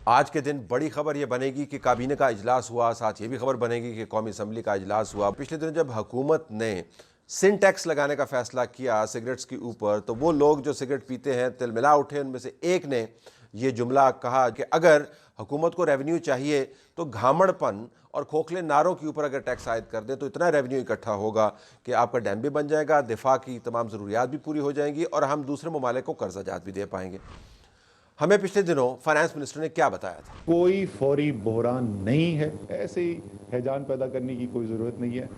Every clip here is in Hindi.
आज के दिन बड़ी खबर यह बनेगी कि काबीने का इजलास हुआ, साथ ये भी खबर बनेगी कि कौमी असम्बली का इजलास हुआ। पिछले दिन जब हुकूमत ने सिन टैक्स लगाने का फैसला किया सिगरेट्स के ऊपर, तो वो लोग जो सिगरेट पीते हैं तिलमिला उठे। उनमें से एक ने ये जुमला कहा कि अगर हुकूमत को रेवेन्यू चाहिए तो घामड़पन और खोखले नारों के ऊपर अगर टैक्स आयद कर दे तो इतना रेवेन्यू इकट्ठा होगा कि आपका डैम भी बन जाएगा, दिफा की तमाम ज़रूरियात भी पूरी हो जाएंगी और हम दूसरे ममालिक को कर्जा जात भी दे पाएंगे। हमें पिछले दिनों फाइनेंस मिनिस्टर ने क्या बताया था? कोई फौरी बहरान नहीं है, ऐसे ही हैजान पैदा करने की कोई ज़रूरत नहीं है।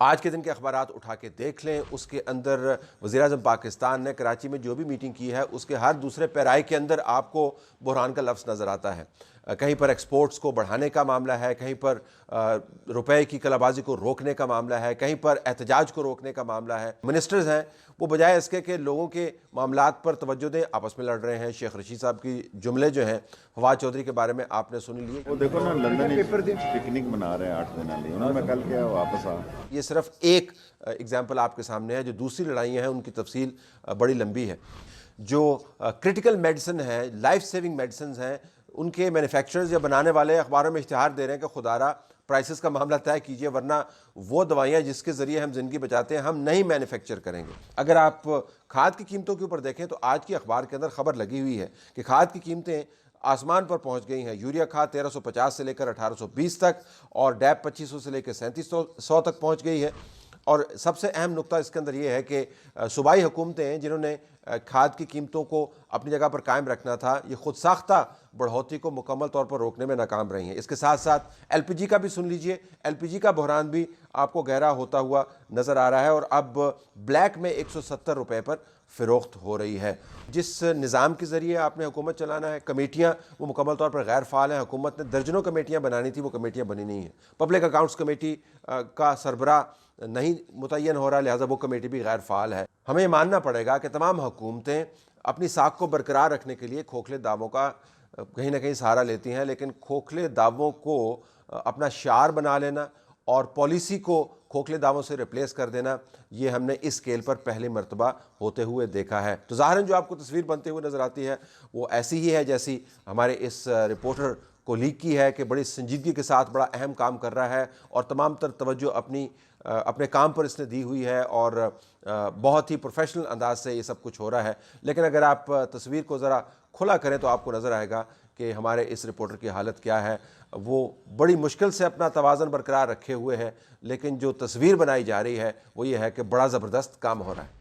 आज के दिन के अखबारात उठा के देख लें, उसके अंदर वज़ीर-ए-आज़म पाकिस्तान ने कराची में जो भी मीटिंग की है उसके हर दूसरे पैराए के अंदर आपको बुरहान का लफ्ज़ नज़र आता है। कहीं पर एक्सपोर्ट्स को बढ़ाने का मामला है, कहीं पर रुपए की कलाबाजी को रोकने का मामला है, कहीं पर एहतजाज को रोकने का मामला है। मिनिस्टर्स हैं वो बजाय इसके कि लोगों के मामलात पर तवज्जो दें, आपस में लड़ रहे हैं। शेख रशीद साहब की जुमले जो हैं फवाद चौधरी के बारे में आपने सुन लिए। वो देखो ना, लंदन पिकनिक मना रहे हैं 8 दिन वाली, उन्होंने कल किया वापस आ। ये सिर्फ एक एग्जाम्पल आपके सामने है। जो दूसरी लड़ाइयाँ हैं उनकी तफसील बड़ी लंबी है। जो क्रिटिकल मेडिसिन है, लाइफ सेविंग मेडिसिन हैं, उनके मैन्युफैक्चरर्स या बनाने वाले अखबारों में इश्तिहार दे रहे हैं कि खुदारा प्राइसेस का मामला तय कीजिए, वरना वो दवाइयाँ जिसके ज़रिए हम ज़िंदगी बचाते हैं हम नहीं मैन्युफैक्चर करेंगे। अगर आप खाद की कीमतों के ऊपर देखें तो आज की अखबार के अंदर खबर लगी हुई है कि खाद की कीमतें आसमान पर पहुंच गई हैं। यूरिया खाद 1350 से लेकर 1820 तक और डैप 2500 से लेकर 3700 तक पहुंच गई है। और सबसे अहम नुक्ता इसके अंदर ये है कि सूबाई हुकूमतें जिन्होंने खाद की कीमतों को अपनी जगह पर कायम रखना था, ये खुद साख्ता बढ़ोतरी को मुकम्मल तौर पर रोकने में नाकाम रही हैं। इसके साथ साथ एलपीजी का भी सुन लीजिए। एलपीजी का बहरान भी आपको गहरा होता हुआ नज़र आ रहा है और अब ब्लैक में 170 रुपये पर फ़रोख्त हो रही है। जिस निज़ाम के ज़रिए आपने हुकूमत चलाना है, कमेटियाँ वो मुकम्मल तौर पर गैर फ़ाल हैं। हुकूमत ने दर्जनों कमेटियाँ बनानी थी, वो कमेटियाँ बनी नहीं हैं। पब्लिक अकाउंट्स कमेटी का सरबरा नहीं मुतय्यन हो रहा, लिहाजा वो कमेटी भी गैर फ़ाल है। हमें ये मानना पड़ेगा कि तमाम हुकूमतें अपनी साख को बरकरार रखने के लिए खोखले दावों का कहीं ना कहीं सहारा लेती हैं, लेकिन खोखले दावों को अपना शार बना लेना और पॉलिसी को खोखले दावों से रिप्लेस कर देना, ये हमने इस स्केल पर पहली मरतबा होते हुए देखा है। तो ज़ाहिरन जो आपको तस्वीर बनते हुए नज़र आती है वो ऐसी ही है जैसी हमारे इस रिपोर्टर को लीक की है कि बड़ी संजीदगी के साथ बड़ा अहम काम कर रहा है और तमाम तर तवज्जो अपने काम पर इसने दी हुई है और बहुत ही प्रोफेशनल अंदाज से ये सब कुछ हो रहा है। लेकिन अगर आप तस्वीर को ज़रा खुला करें तो आपको नज़र आएगा कि हमारे इस रिपोर्टर की हालत क्या है। वो बड़ी मुश्किल से अपना तवाज़न बरकरार रखे हुए है, लेकिन जो तस्वीर बनाई जा रही है वो ये है कि बड़ा ज़बरदस्त काम हो रहा है।